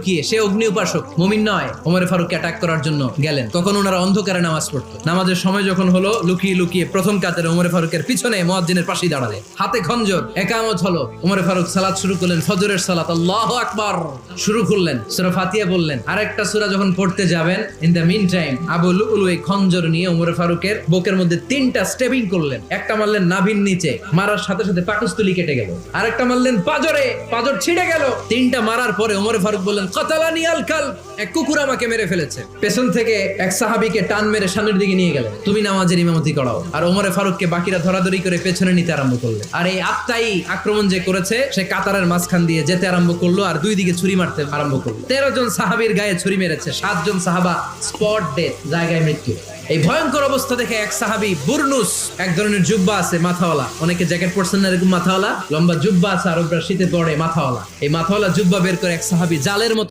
লুকিয়ে, সে অগ্নি উপাসক, মুমিন নয়, ওমর ফারুককে অ্যাটাক করার জন্য গেলেন। তখন ওনারা অন্ধকারে নামাজ পড়তো। নামাজের সময় যখন হলো, লুকিয়ে লুকিয়ে প্রথম কাতারে ওমর ফারুকের পিছনে মুয়াজ্জিনের পাশেই দাঁড়ালে, হাতে খঞ্জর, একামত হলো। ওমর ফারুক সালাত শুরু করলেন, ফজরের সালাত, আল্লাহু আকবার শুরু করলেন, সূরা ফাতিহা বললেন। আরেকটা সূরা যখন পড়তে যাবেন, in the mean time Abu Lulu এই খঞ্জর নিয়ে ওমর ফারুকের বুকের মধ্যে 3টা স্টেপিং করলেন। একটা মারলেন নাভির নিচে, মারার সাথে সাথে পাকস্থলী কেটে গেল। আরেকটা মারলেন পাজরে, পাজর ছিঁড়ে গেল। 3টা মারার পরে ওমর ফারুক বললেন, কাতালানি আল কালব, এক কুকুর আমাকে মেরে ফেলেছে। পেছন থেকে এক সাহাবীকে টান মেরে সামনের দিকে নিয়ে গেলেন, তুমি নামাজের ইমামতি করাও। আর ওমর ফারুককে বাকিরা ধরাধরি করে পেছনে নিতে আরম্ভ করলেন। আর এই আত্মাই আক্রমণ যে করেছে, সে কাতারের মাঝখান দিয়ে যেতে আরম্ভ করলো আর দুই দিকে ছুরি মারতে আরম্ভ করলো। 13 জন সাহাবীর গায়ে ছুরি মেরেছে, 7 জন সাহাবা স্পট ডেথ, জায়গায় মৃত্যু। এই ভয়ঙ্কর অবস্থা দেখে এক সাহাবী বুরনুস, এক ধরনের জুব্বা আছে মাথাওয়ালা, অনেকে জ্যাকেট পরছেন না এরকম মাথাওয়ালা, লম্বা জুব্বা আছে, আরবরা শীতে পরে মাথাওয়ালা, এই মাথাওয়ালা জুব্বা বের করে এক সাহাবী জালের মতো